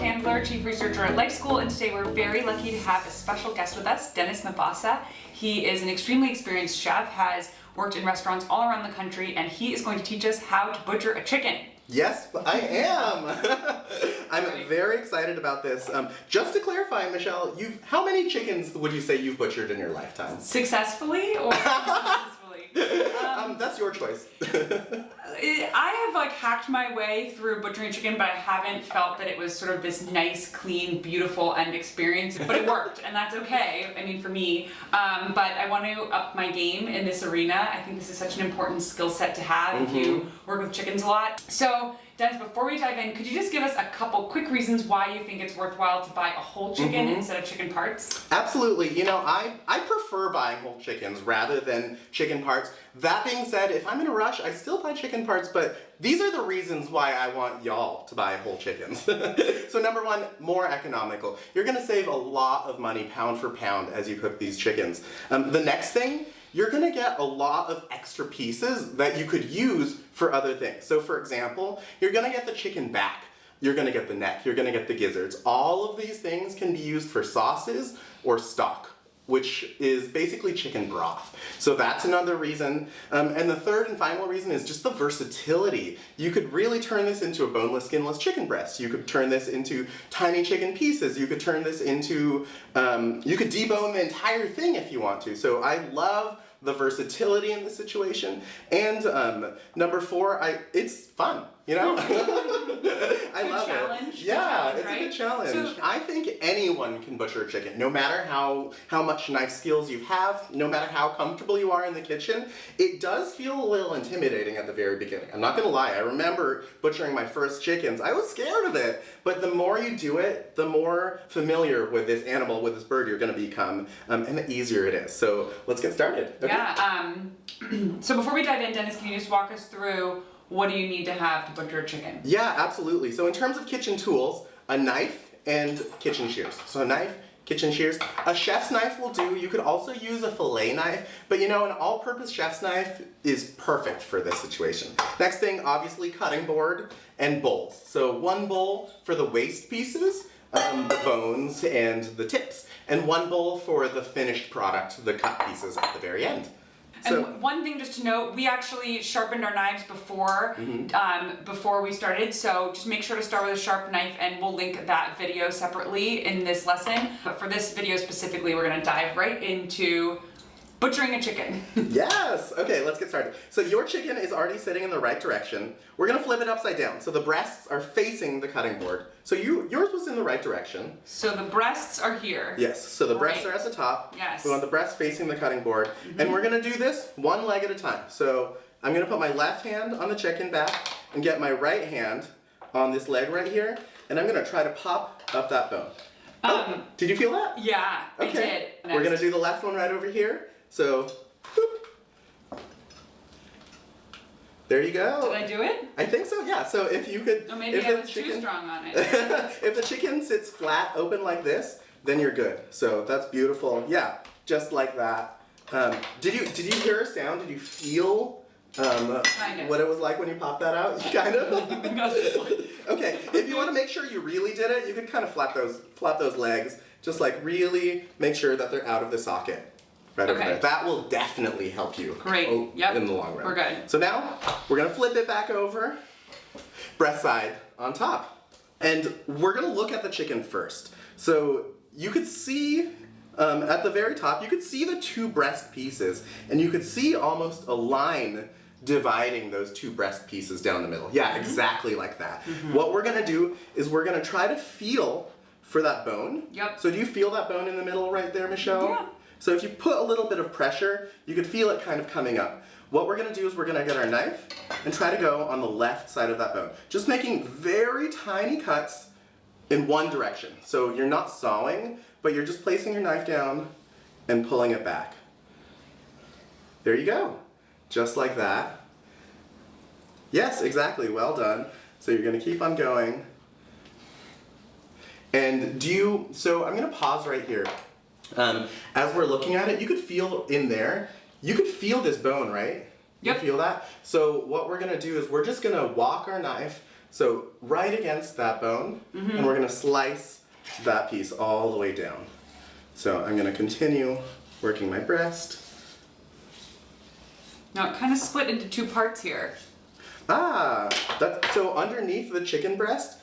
Handler, Chief Researcher at Life School, and today we're very lucky to have a special guest with us, Dennis Mabasa. He is an extremely experienced chef, has worked in restaurants all around the country, and he is going to teach us how to butcher a chicken. Yes, I am. I'm very excited about this. Just to clarify, Michelle, how many chickens would you say you've butchered in your lifetime? Successfully or unsuccessfully? That's your choice. I have hacked my way through butchering chicken, but I haven't felt that it was sort of this nice, clean, beautiful end experience. But it worked, and that's okay. I mean, for me. But I want to up my game in this arena. I think this is such an important skill set to have if you work with chickens a lot. So, Dennis, before we dive in, could you just give us a couple quick reasons why you think it's worthwhile to buy a whole chicken instead of chicken parts? Absolutely. You know, I prefer buying whole chickens rather than chicken parts. That being said, if I'm in a rush, I still buy chicken parts, but these are the reasons why I want y'all to buy whole chickens. So number one, more economical. You're gonna save a lot of money pound for pound as you cook these chickens. The next thing, you're gonna get a lot of extra pieces that you could use for other things. So for example, you're gonna get the chicken back, you're gonna get the neck, you're gonna get the gizzards. All of these things can be used for sauces or stock, which is basically chicken broth. So that's another reason. And the third and final reason is just the versatility. You could really turn this into a boneless, skinless chicken breast. You could turn this into tiny chicken pieces. You could turn this into, you could debone the entire thing if you want to. So I love the versatility in this situation. And number four, it's fun, you know? I love challenge. it. Yeah, it's right? a good challenge. So, I think anyone can butcher a chicken, no matter how much knife skills you have, no matter how comfortable you are in the kitchen. It does feel a little intimidating at the very beginning. I'm not gonna lie, I remember butchering my first chickens. I was scared of it, but the more you do it, the more familiar with this animal, with this bird you're gonna become, and the easier it is. So let's get started. Okay? Yeah, so before we dive in, Dennis, can you just walk us through what do you need to have to butcher a chicken? Yeah, absolutely. So in terms of kitchen tools, a knife and kitchen shears. So a knife, kitchen shears. A chef's knife will do. You could also use a fillet knife, but you know, an all-purpose chef's knife is perfect for this situation. Next thing, obviously cutting board and bowls. So one bowl for the waste pieces, the bones and the tips, and one bowl for the finished product, the cut pieces at the very end. So, and one thing just to note, we actually sharpened our knives before before we started, so just make sure to start with a sharp knife, and we'll link that video separately in this lesson. But for this video specifically, we're gonna dive right into butchering a chicken. Yes! Okay, let's get started. So your chicken is already sitting in the right direction. We're gonna flip it upside down. So the breasts are facing the cutting board. So yours was in the right direction. So the breasts are here. Yes, so the breasts are at the top. Yes. We want the breasts facing the cutting board. And we're gonna do this one leg at a time. So I'm gonna put my left hand on the chicken back and get my right hand on this leg right here. And I'm gonna try to pop up that bone. Oh, did you feel that? Yeah, okay. I did. We're gonna do the left one right over here. So, whoop. There you go. Did I do it? I think so, yeah. So if you could, Oh, maybe if I the was chicken, too strong on it. if the chicken sits flat, open like this, then you're good. So that's beautiful. Yeah, just like that. Did you hear a sound? Did you feel kind of what it was like when you popped that out? Kind of. Okay. If you want to make sure you really did it, you could kind of flap those legs. Just like really make sure that they're out of the socket. Right over there. That will definitely help you. Great. In the long run. We're good. So now we're gonna flip it back over, breast side on top, and we're gonna look at the chicken first. So you could see at the very top, you could see the two breast pieces, and you could see almost a line dividing those two breast pieces down the middle. Yeah, exactly like that. What we're gonna do is we're gonna try to feel for that bone. Yep. So do you feel that bone in the middle right there, Michelle? Yeah. So if you put a little bit of pressure, you could feel it kind of coming up. What we're gonna do is we're gonna get our knife and try to go on the left side of that bone. Just making very tiny cuts in one direction. So you're not sawing, but you're just placing your knife down and pulling it back. There you go. Just like that. Yes, exactly, well done. So you're gonna keep on going. And so I'm gonna pause right here. As we're looking at it, you could feel in there, you could feel this bone, right? Yep. You feel that? So what we're gonna do is we're just gonna walk our knife So right against that bone, and we're gonna slice that piece all the way down. So I'm gonna continue working my breast. Now it kind of split into two parts here. So underneath the chicken breast,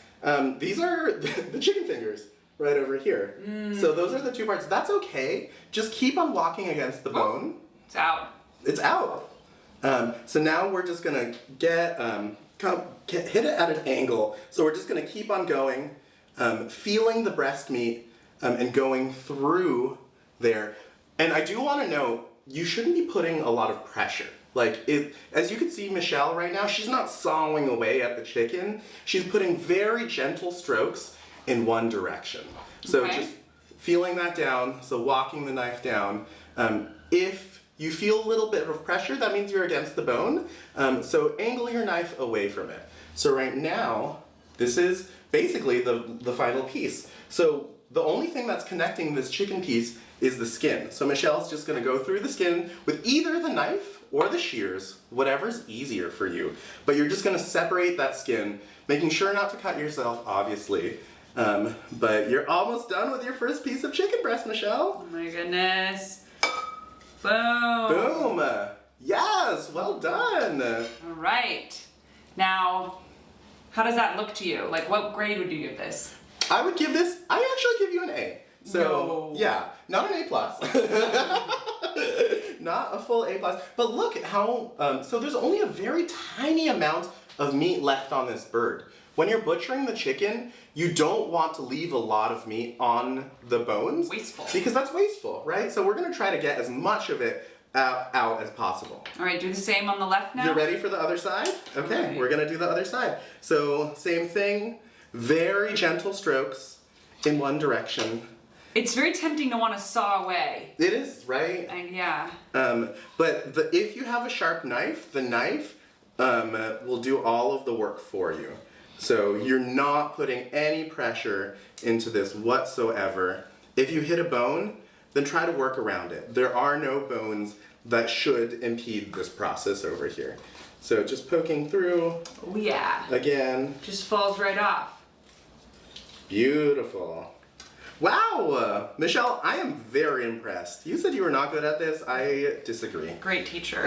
these are the chicken fingers right over here. So those are the two parts. That's okay. Just keep on walking against the bone. It's out. It's out. So now we're just gonna hit it at an angle. So we're just gonna keep on going, feeling the breast meat and going through there. And I do want to note, you shouldn't be putting a lot of pressure. Like, as you can see Michelle right now, she's not sawing away at the chicken. She's putting very gentle strokes in one direction. So just feeling that down, so walking the knife down. If you feel a little bit of pressure, that means you're against the bone. So angle your knife away from it. So right now, this is basically the final piece. So the only thing that's connecting this chicken piece is the skin. So Michelle's just gonna go through the skin with either the knife or the shears, whatever's easier for you. But you're just gonna separate that skin, making sure not to cut yourself, obviously. But you're almost done with your first piece of chicken breast, Michelle. Oh my goodness. Boom. Boom. Yes, well done. All right. Now, how does that look to you? Like, what grade would you give this? I actually give you an A. So, No. yeah, not an A+. Not a full A+. But look at how, so there's only a very tiny amount of meat left on this bird. When you're butchering the chicken, you don't want to leave a lot of meat on the bones. Wasteful. Because that's wasteful, right? So we're gonna try to get as much of it out as possible. All right, do the same on the left now. You ready for the other side? Okay, Right. We're gonna do the other side. So same thing, very gentle strokes in one direction. It's very tempting to want to saw away. It is, right? Yeah. But if you have a sharp knife, the knife will do all of the work for you. So you're not putting any pressure into this whatsoever. If you hit a bone, then try to work around it. There are no bones that should impede this process over here. So just poking through. Oh yeah. Again. Just falls right off. Beautiful. Wow, Michelle, I am very impressed. You said you were not good at this. I disagree. Great teacher.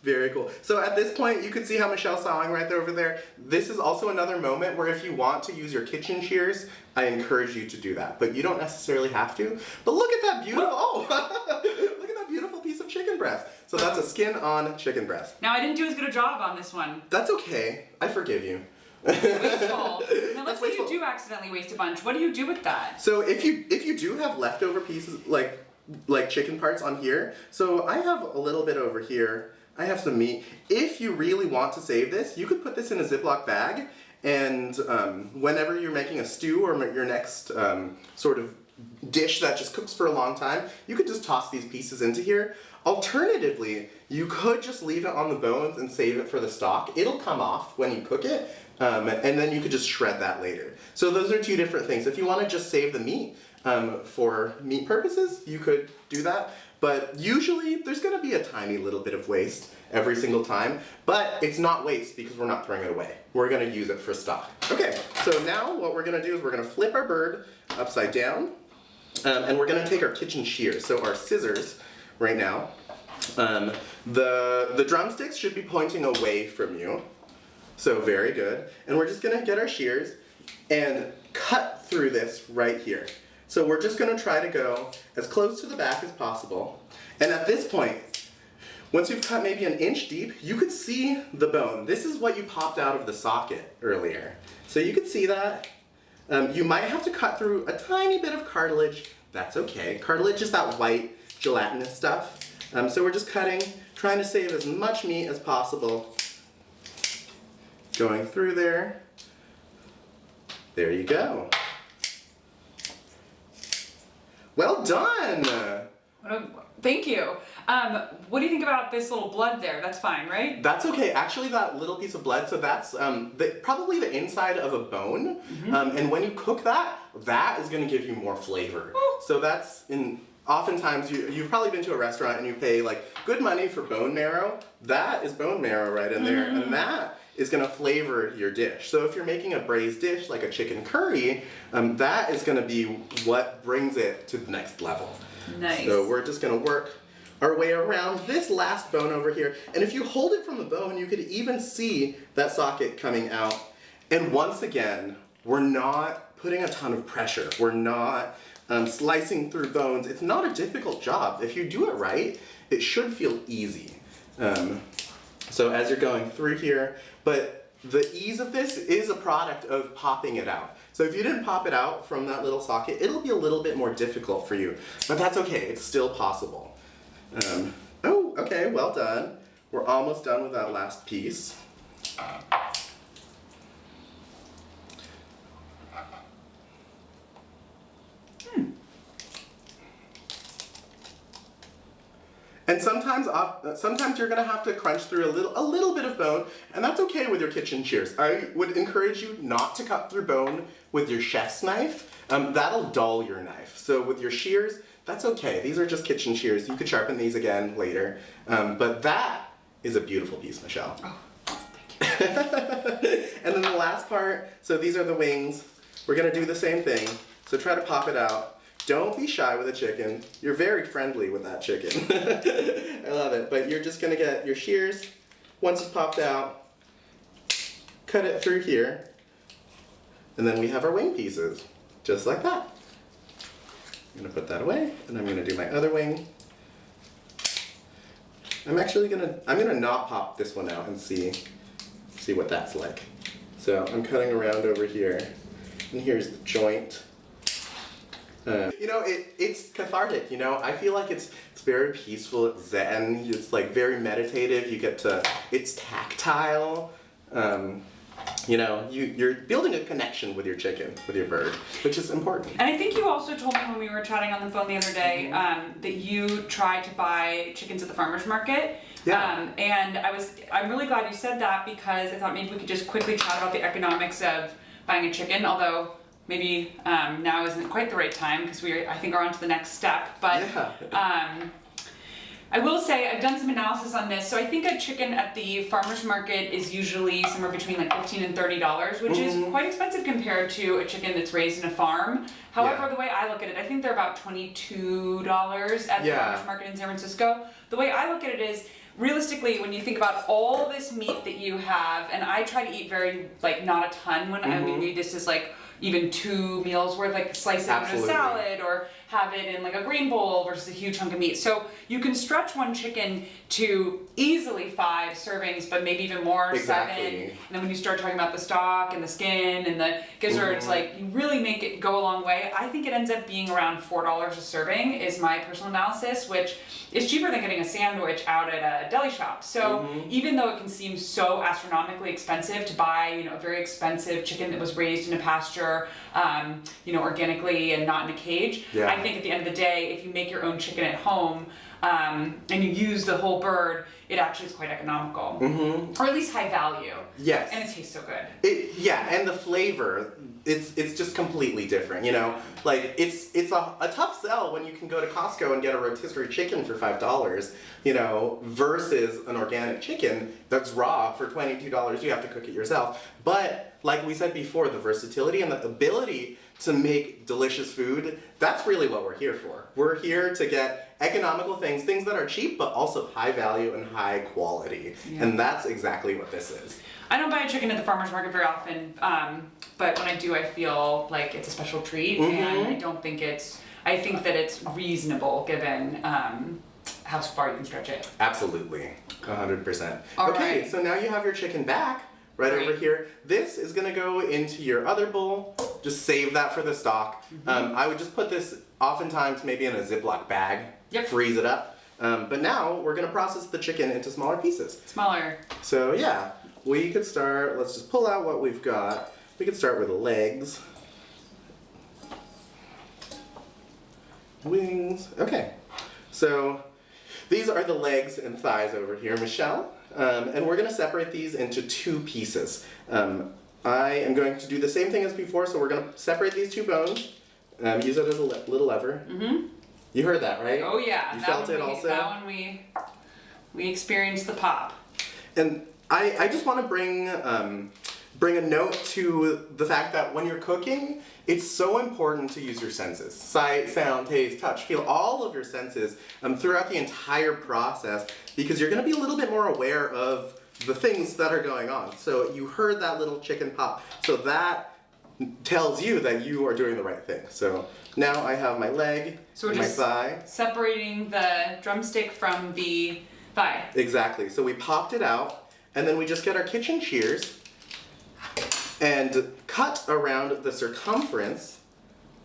Very cool. So at this point, you can see how Michelle's sawing right over there. This is also another moment where if you want to use your kitchen shears, I encourage you to do that. But you don't necessarily have to. But look at that beautiful, look at that beautiful piece of chicken breast. So that's a skin on chicken breast. Now I didn't do as good a job on this one. That's okay. I forgive you. Wasteful. Now let's say wasteful. you do accidentally waste a bunch. What do you do with that? So if you do have leftover pieces like chicken parts on here, so I have a little bit over here. I have some meat. If you really want to save this, you could put this in a Ziploc bag, and whenever you're making a stew or your next sort of dish that just cooks for a long time, you could just toss these pieces into here. Alternatively, you could just leave it on the bones and save it for the stock. It'll come off when you cook it, and then you could just shred that later. So those are two different things. If you want to just save the meat for meat purposes, you could do that. But usually there's going to be a tiny little bit of waste every single time, but it's not waste because we're not throwing it away. We're going to use it for stock. Okay, so now what we're going to do is we're going to flip our bird upside down, and we're going to take our kitchen shears, so our scissors right now. The drumsticks should be pointing away from you, so very good. And we're just going to get our shears and cut through this right here. So we're just going to try to go as close to the back as possible. And at this point, once you've cut maybe an inch deep, you could see the bone. This is what you popped out of the socket earlier. So you could see that. You might have to cut through a tiny bit of cartilage. That's okay. Cartilage is that white gelatinous stuff. So we're just cutting, trying to save as much meat as possible. Going through there. There you go. Well done! Thank you. What do you think about this little blood there? That's fine, right? That's okay. Actually, that little piece of blood, so that's probably the inside of a bone. And when you cook that, that is going to give you more flavor. Ooh. So that's oftentimes you've probably been to a restaurant and you pay like good money for bone marrow. That is bone marrow right in there, and that is going to flavor your dish. So if you're making a braised dish like a chicken curry, that is going to be what brings it to the next level. Nice. So we're just going to work our way around this last bone over here. And if you hold it from the bone, you could even see that socket coming out. And once again, we're not putting a ton of pressure. We're not slicing through bones. It's not a difficult job. If you do it right, it should feel easy. So as you're going through here, but the ease of this is a product of popping it out. So if you didn't pop it out from that little socket, it'll be a little bit more difficult for you, but that's okay, it's still possible. Oh, okay, well done. We're almost done with that last piece. And sometimes you're gonna have to crunch through a little bit of bone, and that's okay with your kitchen shears. I would encourage you not to cut through bone with your chef's knife. That'll dull your knife. So with your shears, that's okay. These are just kitchen shears. You could sharpen these again later. But that is a beautiful piece, Michelle. Oh, thank you. And then the last part, so these are the wings. We're gonna do the same thing. So try to pop it out. Don't be shy with a chicken. You're very friendly with that chicken. I love it. But you're just gonna get your shears. Once it's popped out, cut it through here. And then we have our wing pieces, just like that. I'm gonna put that away, and I'm gonna do my other wing. I'm gonna not pop this one out and see what that's like. So I'm cutting around over here, and here's the joint. You know, it's cathartic, you know? I feel like it's very peaceful, it's zen, it's like very meditative, it's tactile. You know, you're building a connection with your chicken, with your bird, which is important. And I think you also told me when we were chatting on the phone the other day that you tried to buy chickens at the farmer's market. Yeah. And I'm really glad you said that, because I thought maybe we could just quickly chat about the economics of buying a chicken, although maybe now isn't quite the right time, because I think, are on to the next step. But Yeah. I will say I've done some analysis on this. So I think a chicken at the farmer's market is usually somewhere between like $15 and $30, which is quite expensive compared to a chicken that's raised in a farm. However, the way I look at it, I think they're about $22 at the farmer's market in San Francisco. The way I look at it is, realistically, when you think about all this meat that you have, and I try to eat very, like, not a ton when I mean, maybe this is like even 2 meals worth, like slice it in a salad or have it in like a green bowl versus a huge hunk of meat. So you can stretch one chicken to easily 5 servings, but maybe even more, 7. And then when you start talking about the stock and the skin and the gizzards, like, you really make it go a long way. I think it ends up being around $4 a serving is my personal analysis, which is cheaper than getting a sandwich out at a deli shop. So even though it can seem so astronomically expensive to buy, you know, a very expensive chicken that was raised in a pasture, you know, organically and not in a cage, I think at the end of the day, if you make your own chicken at home, and you use the whole bird, it actually is quite economical, or at least high value. Yes. And it tastes so good. And the flavor, it's just completely different, you know? Like, it's a tough sell when you can go to Costco and get a rotisserie chicken for $5, you know, versus an organic chicken that's raw for $22. You have to cook it yourself. But like we said before, the versatility and the ability to make delicious food, that's really what we're here for. We're here to get economical things that are cheap, but also high value and high quality. And that's exactly what this is. I don't buy a chicken at the farmer's market very often, but when I do, I feel like it's a special treat, and I think that it's reasonable given how far you can stretch it. Absolutely, 100%. All okay, right. so now you have your chicken back. Right over here. This is gonna go into your other bowl. Just save that for the stock. I would just put this oftentimes maybe in a Ziploc bag, freeze it up. But now we're gonna process the chicken into smaller pieces. Smaller. So yeah, we could start, let's just pull out what we've got. We could start with the legs. Wings, okay. So these are the legs and thighs over here, Michelle. And we're going to separate these into 2 pieces. I am going to do the same thing as before, so we're going to separate these 2 bones. Use it as a little lever. You heard that, right? Oh yeah. You felt it also? That one we experienced the pop. And I just want to bring a note to the fact that when you're cooking, it's so important to use your senses. Sight, sound, taste, touch, feel, all of your senses throughout the entire process, because you're going to be a little bit more aware of the things that are going on. So you heard that little chicken pop, so that tells you that you are doing the right thing. So now I have my leg and my thigh. Separating the drumstick from the thigh. Exactly. So we popped it out, and then we just get our kitchen shears and cut around the circumference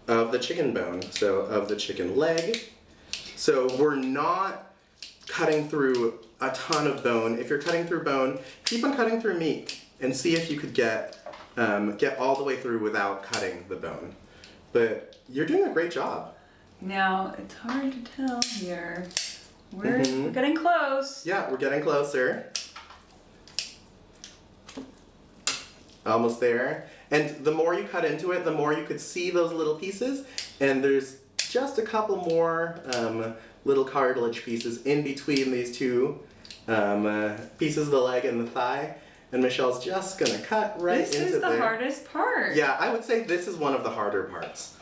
of the chicken bone, so of the chicken leg. So we're not cutting through a ton of bone. If you're cutting through bone, keep on cutting through meat and see if you could get all the way through without cutting the bone. But you're doing a great job. Now, it's hard to tell here. We're getting close. Yeah, we're getting closer. Almost there. And the more you cut into it, the more you could see those little pieces. And there's just a couple more little cartilage pieces in between these two pieces of the leg and the thigh. And Michelle's just gonna cut right into there. This is the hardest part. Yeah, I would say this is one of the harder parts.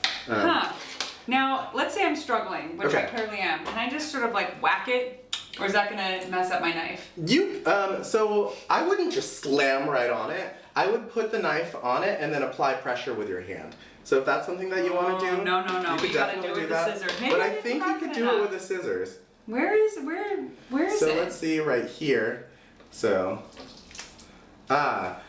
Now, let's say I'm struggling, which I Okay. clearly am. Can I just sort of like whack it? Or is that gonna mess up my knife? So I wouldn't just slam right on it. I would put the knife on it and then apply pressure with your hand. So if that's something that you want to do, No. you could We gotta definitely do it do with that. the scissors. Maybe But I I didn't think you crack could it do it enough. with the scissors. Where is So it? let's see right here. So,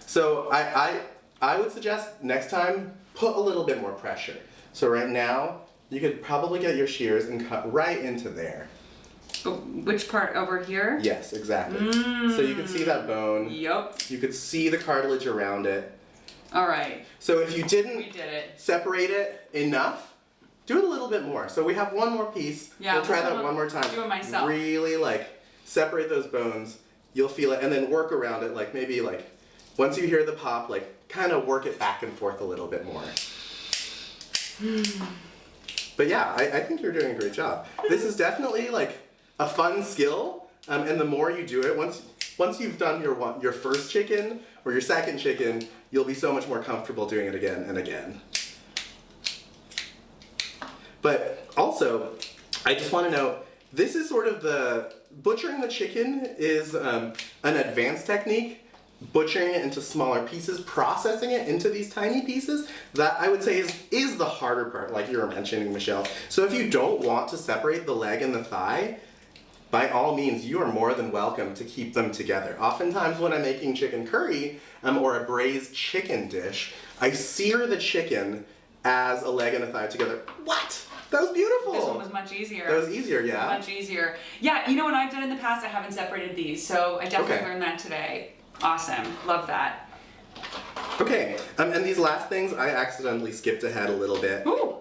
so I would suggest next time put a little bit more pressure. So right now you could probably get your shears and cut right into there. Which part, over here? Yes, exactly. So you can see that bone. Yup. You could see the cartilage around it. All right. So if you We didn't did it. separate it enough, do it a little bit more. So we have one more piece. Yeah, we'll try let's that one more time. do it myself. Really separate those bones. You'll feel it, and then work around it. Maybe once you hear the pop, kind of work it back and forth a little bit more. But yeah, I think you're doing a great job. This is definitely a fun skill, and the more you do it, once you've done your first chicken or your second chicken, you'll be so much more comfortable doing it again and again. But also, I just want to note, this is sort of butchering the chicken is an advanced technique. Butchering it into smaller pieces, processing it into these tiny pieces, that I would say is the harder part, like you were mentioning, Michelle. So if you don't want to separate the leg and the thigh, by all means, you are more than welcome to keep them together. Oftentimes when I'm making chicken curry or a braised chicken dish, I sear the chicken as a leg and a thigh together. What? That was beautiful. This one was much easier. That was easier, yeah. Much easier. Yeah, what I've done in the past, I haven't separated these, so I definitely learned that today. Awesome. Love that. Okay, and these last things, I accidentally skipped ahead a little bit. Ooh.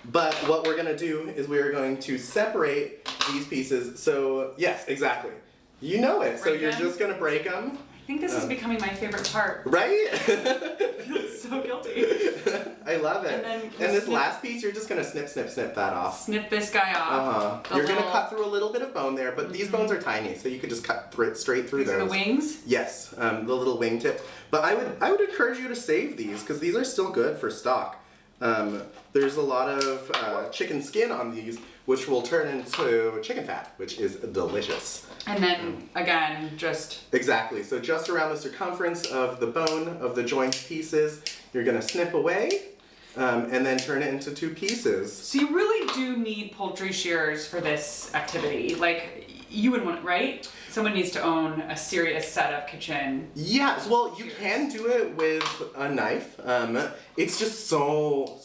But what we're going to do is we're going to separate these pieces. So, yes, exactly. You know it. So you're just going to break them. I think this is becoming my favorite part. Right? I feel so guilty. I love it. And this last piece, you're just going to snip that off. Snip this guy off. You're going to cut through a little bit of bone there, but these bones are tiny, so you could just cut straight through These those. are the wings? Yes, the little wing tip. But I would encourage you to save these, because these are still good for stock. There's a lot of chicken skin on these, which will turn into chicken fat, which is delicious. And then, again, just... Exactly, so just around the circumference of the bone, of the joint pieces, you're gonna snip away, and then turn it into two pieces. So you really do need poultry shears for this activity. You would want, right? Someone needs to own a serious set of kitchen. Yes, well, you can do it with a knife. It's just so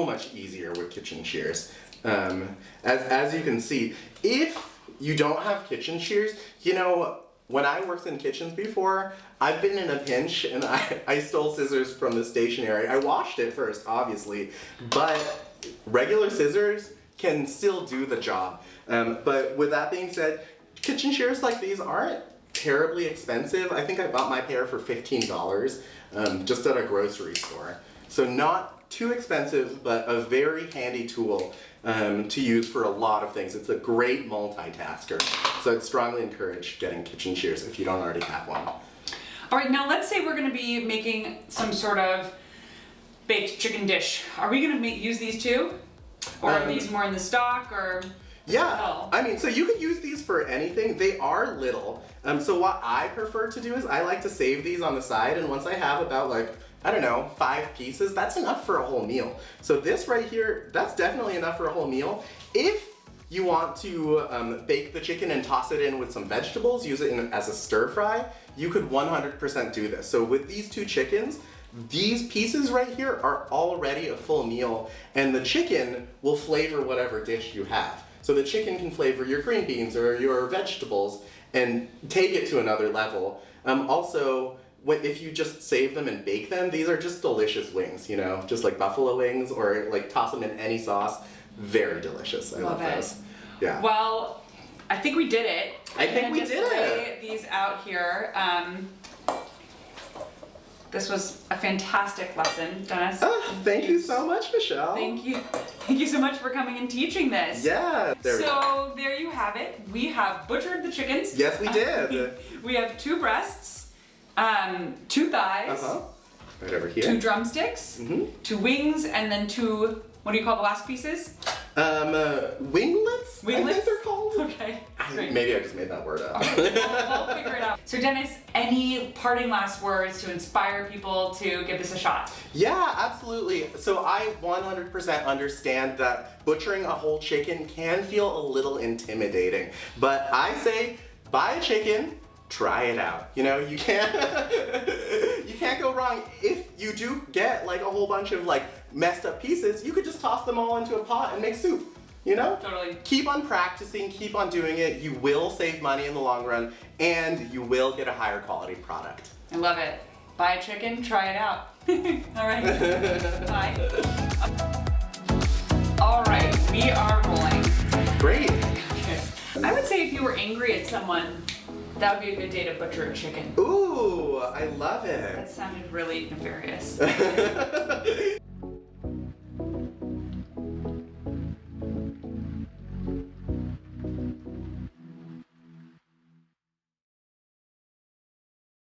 much easier with kitchen shears. As you can see, if you don't have kitchen shears, when I worked in kitchens before, I've been in a pinch and I stole scissors from the stationery. I washed it first, obviously, but regular scissors can still do the job. But with that being said, kitchen shears like these aren't terribly expensive. I think I bought my pair for $15 just at a grocery store. So not too expensive, but a very handy tool to use for a lot of things. It's a great multitasker. So I'd strongly encourage getting kitchen shears if you don't already have one. All right, now let's say we're gonna be making some sort of baked chicken dish. Are we gonna use these too? Or are these more in the stock, or? Yeah, I mean, so you could use these for anything. They are little. So what I prefer to do is I like to save these on the side, and once I have about like, I don't know, 5 pieces, that's enough for a whole meal. So this right here, that's definitely enough for a whole meal. If you want to bake the chicken and toss it in with some vegetables, use it as a stir fry, you could 100% do this. So with these 2 chickens, these pieces right here are already a full meal, and the chicken will flavor whatever dish you have. So the chicken can flavor your green beans or your vegetables and take it to another level. Also, if you just save them and bake them, these are just delicious wings, you know, just like buffalo wings, or like toss them in any sauce. Very delicious. I love those. Yeah. Well, I think we did it. I think we did it. Lay these out here. This was a fantastic lesson, Dennis. Thank you so much, Michelle. Thank you. Thank you so much for coming and teaching this. Yeah. So there you have it. We have butchered the chickens. Yes, we did. We have 2 breasts, 2 thighs, right over here, 2 drumsticks, 2 wings, and then 2, what do you call the last pieces? Winglets? I think they're called. Okay. Great. Maybe I just made that word up. Okay, we'll figure it out. So Dennis, any parting last words to inspire people to give this a shot? Yeah, absolutely. So I 100% understand that butchering a whole chicken can feel a little intimidating, but I say buy a chicken, try it out. You know, you can't go wrong. If you do get like a whole bunch of like messed up pieces, you could just toss them all into a pot and make soup. You know? Totally. Keep on practicing, keep on doing it. You will save money in the long run, and you will get a higher quality product. I love it. Buy a chicken, try it out. All right. Bye. All right, we are rolling. Great. Okay. I would say if you were angry at someone, that would be a good day to butcher a chicken. Ooh, I love it. That sounded really nefarious.